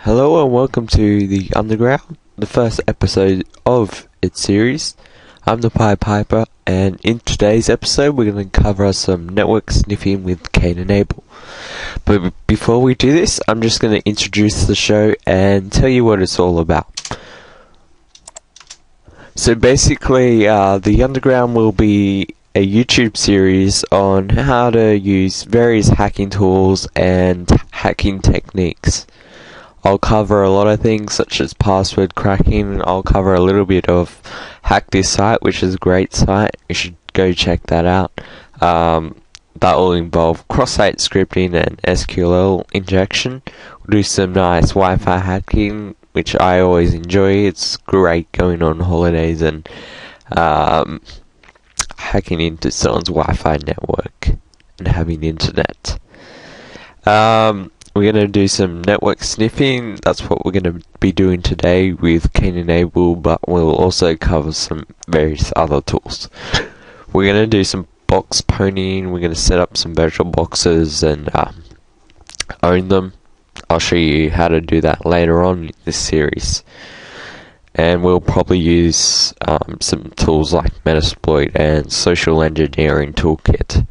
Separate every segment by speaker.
Speaker 1: Hello and welcome to The Underground, the first episode of its series. I'm the Pied Piper, and in today's episode we're going to cover some network sniffing with Cain and Abel. But before we do this, I'm just going to introduce the show and tell you what it's all about. So basically, The Underground will be a YouTube series on how to use various hacking tools and hacking techniques. I'll cover a lot of things such as password cracking. I'll cover a little bit of Hack This Site, which is a great site. You should go check that out. That will involve cross-site scripting and SQL injection. We'll do some nice Wi-Fi hacking, which I always enjoy. It's great going on holidays and hacking into someone's Wi-Fi network and having internet. We're going to do some network sniffing. That's what we're going to be doing today with Cain and Abel, but we'll also cover some various other tools. We're going to do some box ponying. We're going to set up some virtual boxes and own them. I'll show you how to do that later on in this series. And we'll probably use some tools like Metasploit and Social Engineering Toolkit.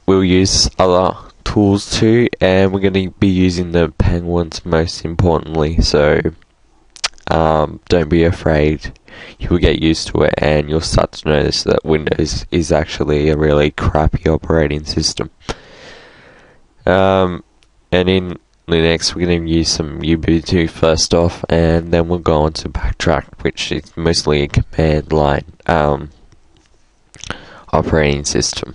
Speaker 1: We'll use other tools too, and we're going to be using the penguins most importantly, so don't be afraid. You'll get used to it and you'll start to notice that Windows is actually a really crappy operating system. And in Linux we're going to use some Ubuntu first off, and then we'll go on to Backtrack, which is mostly a command line operating system.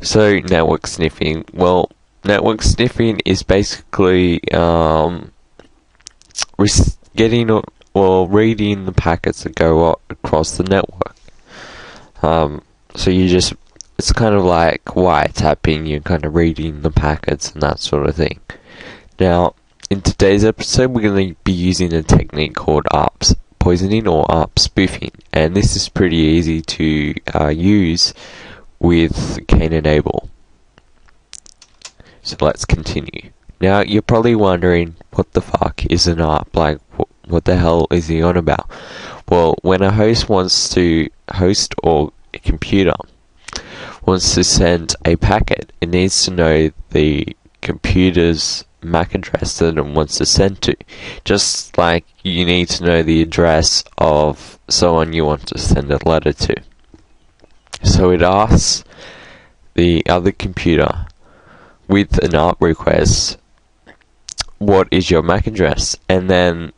Speaker 1: So, network sniffing. Well, network sniffing is basically reading the packets that go across the network. So it's kind of like wiretapping. You're kind of reading the packets and that sort of thing. Now, in today's episode, we're going to be using a technique called ARP poisoning or ARP spoofing, and this is pretty easy to use with Cain and Abel. So let's continue. Now you're probably wondering, what the fuck is an ARP? Like, what the hell is he on about? Well, when a host or a computer wants to send a packet, it needs to know the computer's MAC address that it wants to send to. Just like you need to know the address of someone you want to send a letter to. So it asks the other computer with an ARP request, what is your MAC address? And then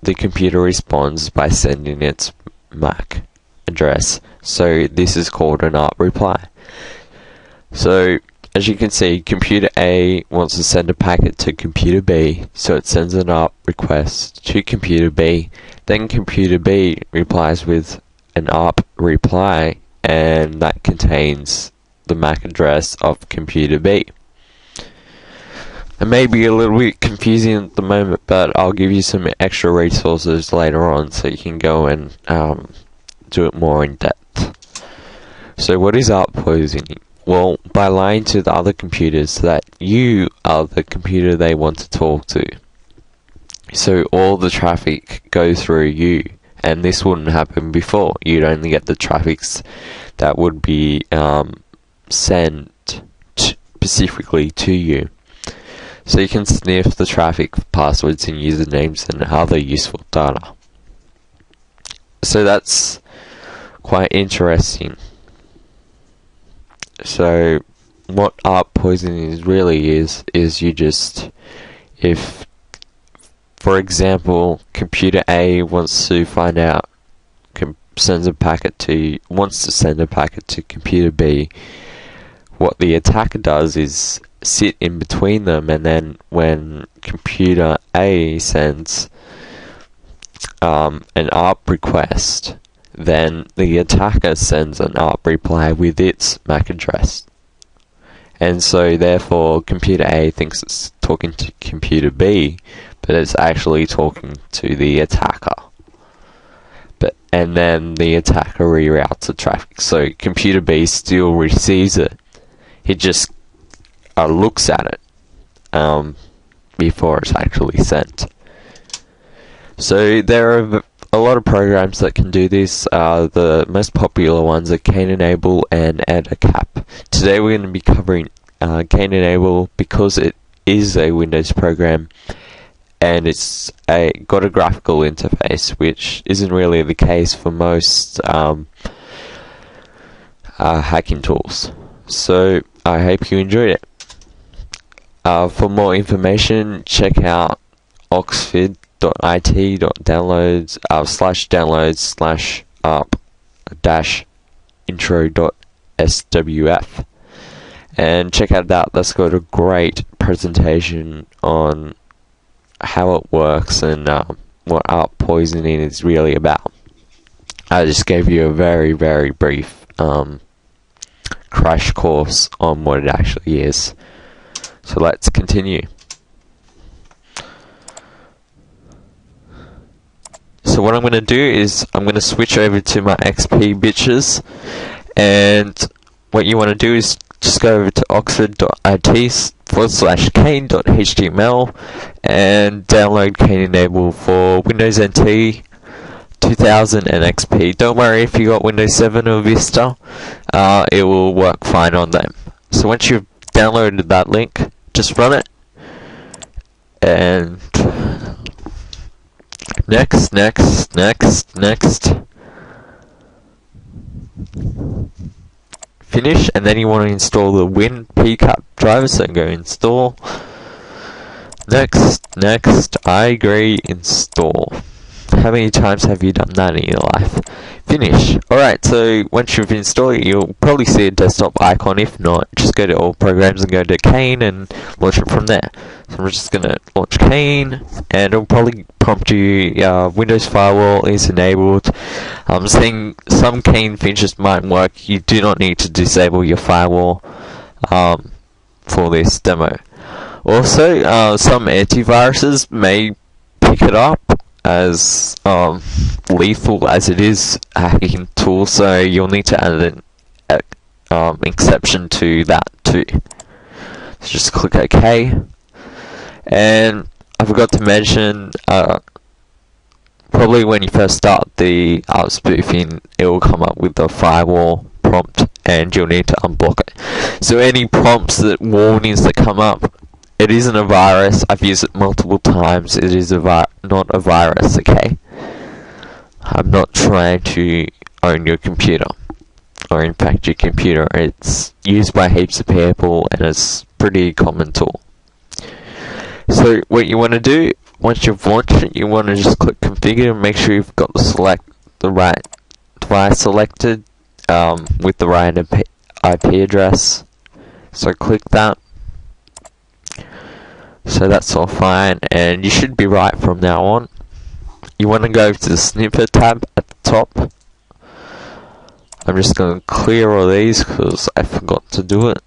Speaker 1: the computer responds by sending its MAC address. So this is called an ARP reply. So as you can see, computer A wants to send a packet to computer B, so it sends an ARP request to computer B. Then computer B replies with an ARP reply, and that contains the MAC address of computer B. It may be a little bit confusing at the moment, but I'll give you some extra resources later on so you can go and do it more in depth. So what is ARP poisoning? Well, by lying to the other computers that you are the computer they want to talk to. So all the traffic goes through you. And this wouldn't happen before. You'd only get the traffics that would be sent specifically to you. So you can sniff the traffic for passwords and usernames and other useful data. So that's quite interesting. So what ARP poisoning really is you just, if for example, computer A wants to find out, wants to send a packet to computer B, what the attacker does is sit in between them, and then when computer A sends an ARP request, then the attacker sends an ARP reply with its MAC address. And so therefore computer A thinks it's talking to computer B, but it's actually talking to the attacker. And then the attacker reroutes the traffic. So computer B still receives it. It just looks at it before it's actually sent. So there are a lot of programs that can do this. The most popular ones are Cain and Abel and AdaCap. Today we're going to be covering Cain and Abel because it is a Windows program and it's got a graphical interface, which isn't really the case for most hacking tools. So I hope you enjoyed it. For more information, check out oxford.it/downloads/up-intro.swf and check it out. That's got a great presentation on how it works and what ARP poisoning is really about. I just gave you a very, very brief crash course on what it actually is. So let's continue. So what I'm going to do is I'm going to switch over to my XP bitches, and what you want to do is just go over to oxford.it/cain.html and download Cain and Abel for Windows NT 2000 and XP. Don't worry if you got Windows 7 or Vista, it will work fine on them. So once you've downloaded that link, just run it, and next, finish, and then you want to install the WinPCAP driver, so go install, next, I agree, install. How many times have you done that in your life? Finish. Alright, so once you've installed it, you'll probably see a desktop icon. If not, just go to all programs and go to Cain and launch it from there. So I'm just going to launch Cain, and it'll probably prompt you, Windows Firewall is enabled. I'm seeing some Cain features might work. You do not need to disable your firewall for this demo. Also, some antiviruses may pick it up, as lethal as it is a hacking tool, so you'll need to add an exception to that too. So just click OK. And I forgot to mention, probably when you first start the ARP spoofing, it will come up with the firewall prompt and you'll need to unblock it. So any prompts, warnings that come up, it isn't a virus. I've used it multiple times. It is not a virus, okay? I'm not trying to own your computer or infect your computer. It's used by heaps of people and it's a pretty common tool. So what you want to do, once you've launched it, you want to just click configure and make sure you've got the right device selected with the right IP address. So click that. So that's all fine, and you should be right from now on. You want to go to the sniffer tab at the top. I'm just going to clear all these because I forgot to do it.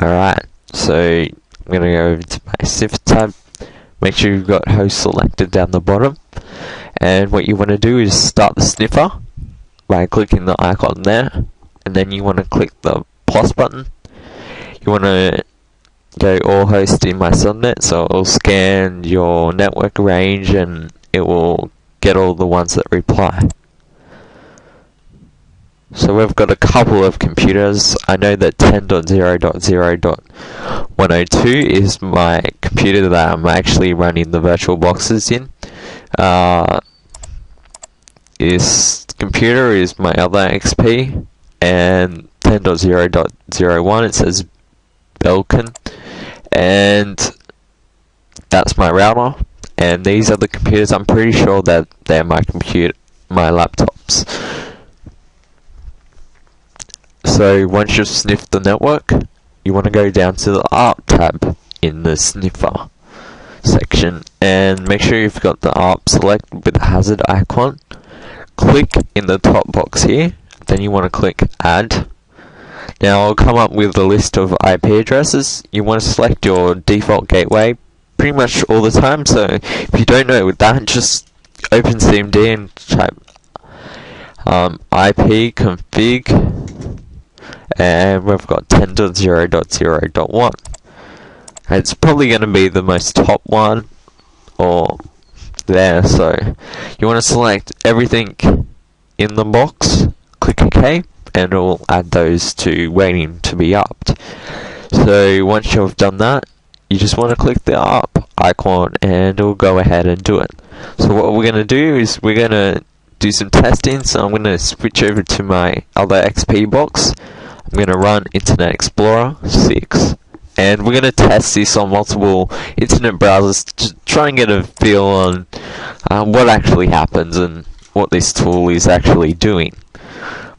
Speaker 1: Alright, so I'm going to go over to my sniffer tab. Make sure you've got host selected down the bottom, and what you want to do is start the sniffer by clicking the icon there, and then you want to click the plus button. You want to go all host in my subnet, so it will scan your network range and it will get all the ones that reply. So we've got a couple of computers. I know that 10.0.0.102 is my computer that I'm actually running the virtual boxes in. This computer is my other XP, and 10.0.0.1 it says Belkin, and that's my router. And these are the computers. I'm pretty sure that they're my laptops. So once you've sniffed the network, you want to go down to the ARP tab in the sniffer section and make sure you've got the ARP selected with the hazard icon. Click in the top box here, then you want to click add. Now I'll come up with a list of IP addresses. You want to select your default gateway pretty much all the time. So if you don't know that, just open CMD and type IP config, and we've got 10.0.0.1. It's probably going to be the most top one or there, so you want to select everything in the box, click OK, and it'll add those to waiting to be upped. So once you've done that, you just want to click the up icon and it'll go ahead and do it. So what we're going to do is we're going to do some testing. So I'm going to switch over to my other XP box. I'm going to run Internet Explorer 6, and we're going to test this on multiple internet browsers to try and get a feel on what actually happens and what this tool is actually doing,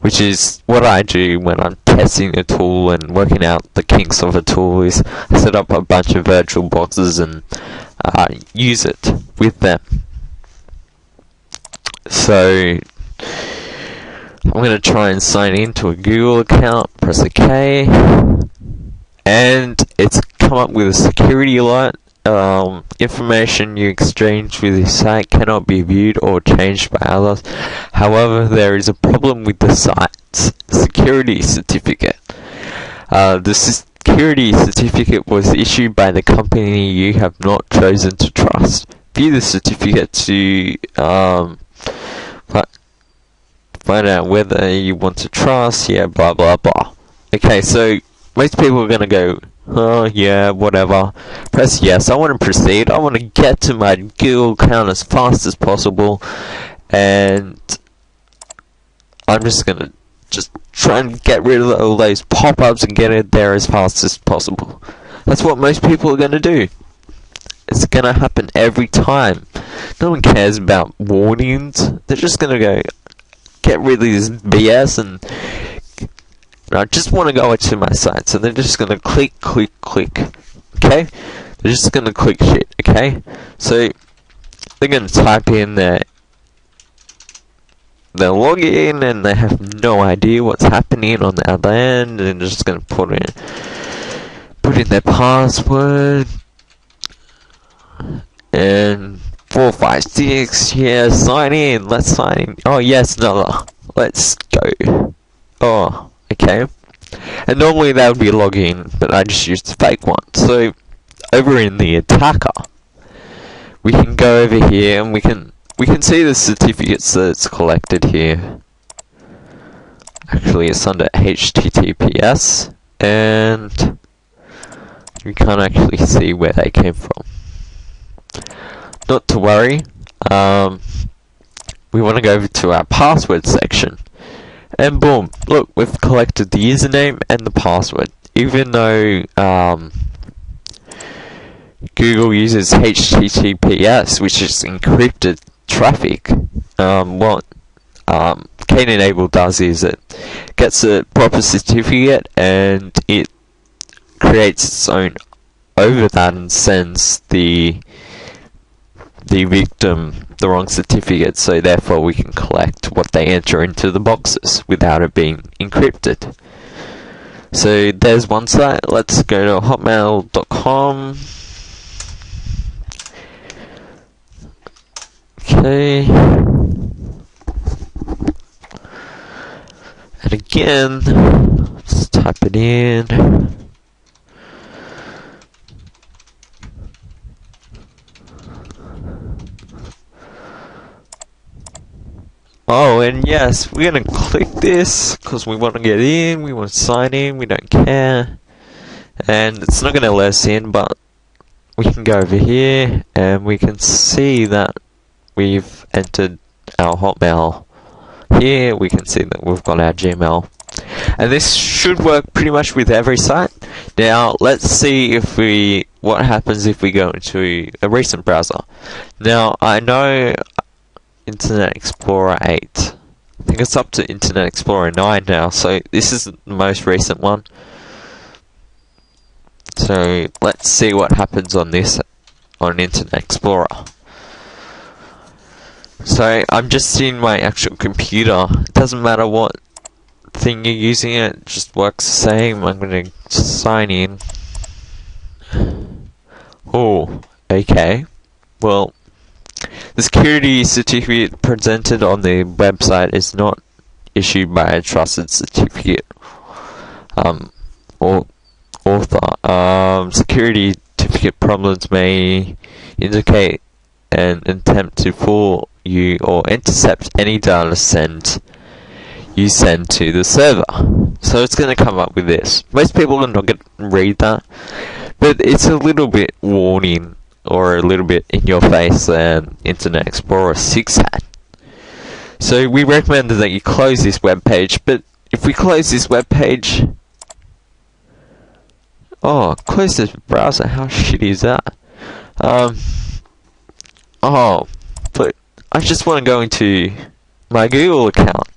Speaker 1: which is what I do when I'm testing a tool and working out the kinks of a tool. Is I set up a bunch of virtual boxes and use it with them. So I'm going to try and sign in to a Google account, press OK, and it's come up with a security alert. Information you exchange with this site cannot be viewed or changed by others. However, there is a problem with the site's security certificate. The security certificate was issued by the company you have not chosen to trust. View the certificate to find out whether you want to trust, yeah, blah blah blah. Okay, so most people are going to go, oh yeah, whatever, press yes. I want to proceed. I want to get to my Google account as fast as possible, and I'm just going to try and get rid of all those pop-ups and get it there as fast as possible. That's what most people are going to do. It's going to happen every time. No one cares about warnings. They're just going to go, get rid of this BS, and I just want to go into my site. So they're just going to click, okay? They're just going to click shit, okay? So they're going to type in their login, and they have no idea what's happening on the other end, and they're just going to put in their password, and 456, yeah, sign in, let's sign in. Oh yes, another, let's go. Oh, okay. And normally that would be login, but I just used a fake one. So over in the attacker, we can go over here and we can see the certificates that it's collected here. Actually, it's under HTTPS, and you can't actually see where they came from. Not to worry. We want to go over to our password section, and boom, look, we've collected the username and the password. Even though Google uses HTTPS, which is encrypted traffic, what Cain and Abel does is it gets a proper certificate and it creates its own over that and sends the victim the wrong certificate, so therefore we can collect what they enter into the boxes without it being encrypted. So there's one site. Let's go to hotmail.com. Okay. And again, let's type it in. Oh, and yes, we're going to click this because we want to get in, we want to sign in, we don't care. And it's not going to let us in, but we can go over here and we can see that we've entered our Hotmail here. We can see that we've got our Gmail. And this should work pretty much with every site. Now, let's see if what happens if we go into a recent browser. Now, I know Internet Explorer 8. I think it's up to Internet Explorer 9 now, so this is the most recent one. So let's see what happens on this on Internet Explorer. So I'm just in my actual computer. It doesn't matter what thing you're using, it just works the same. I'm going to sign in. Oh, Okay, well, the security certificate presented on the website is not issued by a trusted certificate or author. Security certificate problems may indicate an attempt to fool you or intercept any data you send to the server. So it's going to come up with this. Most people are not going to read that, but it's a little bit warning or a little bit in your face than Internet Explorer 6 had. So we recommend that you close this web page, but if we close this web page, close this browser, how shitty is that? But I just want to go into my Google account.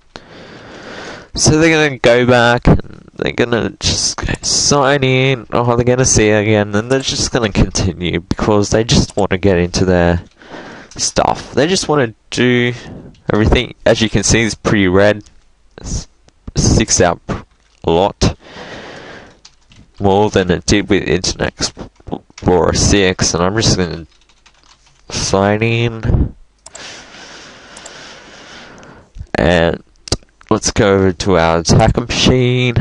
Speaker 1: So they're going to go back and they're going to just sign in. They're going to see it again, and they're just going to continue because they just want to get into their stuff. They just want to do everything. As you can see, it's pretty red. It sticks out a lot more than it did with Internet Explorer 6, and I'm just going to sign in. And let's go over to our attacker machine,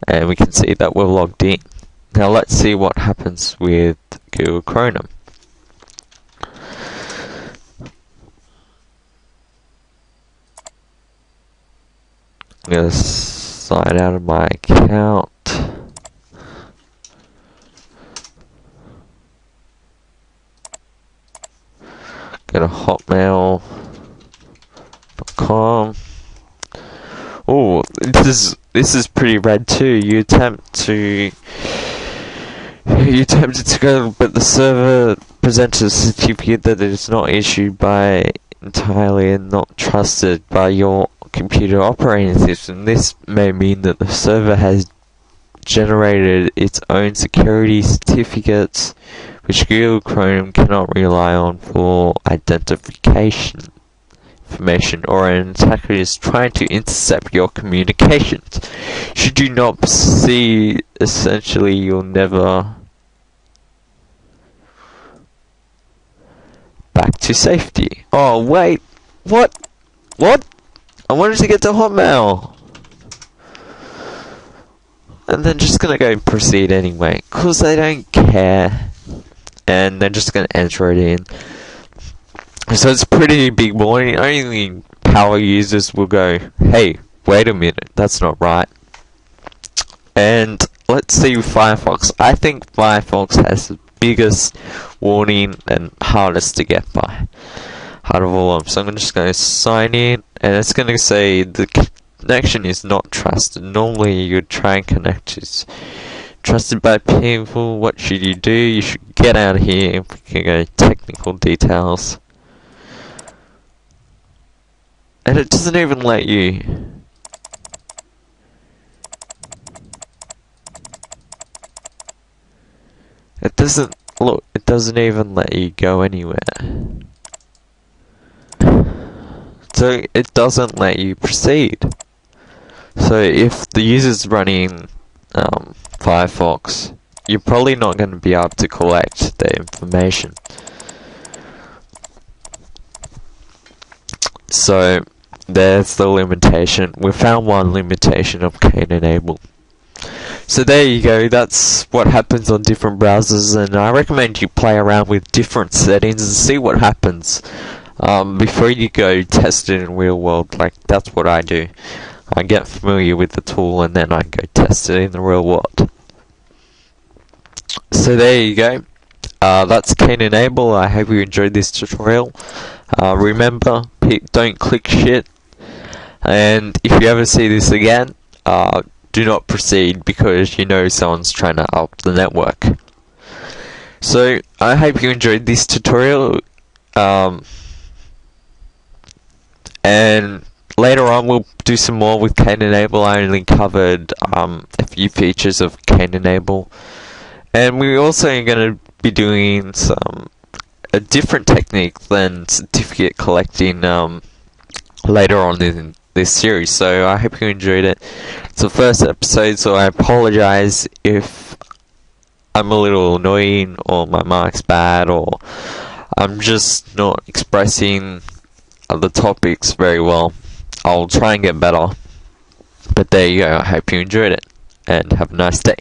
Speaker 1: and we can see that we're logged in. Now let's see what happens with Google Chrome. I'm going to sign out of my account. Go to hotmail.com. Oh, this is pretty red too. You attempted to go, but the server presents a certificate that it is not issued by entirely and not trusted by your computer operating system. This may mean that the server has generated its own security certificates, which Google Chrome cannot rely on for identification information, or an attacker is trying to intercept your communications. Should you not proceed, essentially you'll never back to safety. Oh wait, what? I wanted to get to Hotmail, and they're just gonna go proceed anyway, cause they don't care, and they're just gonna enter it in. So it's pretty big warning. Only power users will go, hey, wait a minute, that's not right. And let's see Firefox. I think Firefox has the biggest warning and hardest to get by out of all of them. So I'm just going to sign in, and it's going to say the connection is not trusted. Normally you'd try and connect to trusted by people. What should you do? You should get out of here. If we can go technical details. And it doesn't even let you. It doesn't look. It doesn't even let you go anywhere. So it doesn't let you proceed. So if the user's running Firefox, you're probably not going to be able to collect the information. So there's the limitation. We found one limitation of Cain and Abel. So there you go, that's what happens on different browsers, and I recommend you play around with different settings and see what happens before you go test it in real world. Like, that's what I do. I get familiar with the tool and then I go test it in the real world. So there you go. That's Cain and Abel. I hope you enjoyed this tutorial. Remember, don't click shit, and if you ever see this again, do not proceed, because you know someone's trying to up the network. So I hope you enjoyed this tutorial, and later on we'll do some more with Cain and Abel. I only covered a few features of Cain and Abel, and we're also going to be doing a different technique than certificate collecting later on in this series. So I hope you enjoyed it. It's the first episode, so I apologize if I'm a little annoying, or my mic's bad, or I'm just not expressing the topics very well, I'll try and get better. But there you go, I hope you enjoyed it, and have a nice day.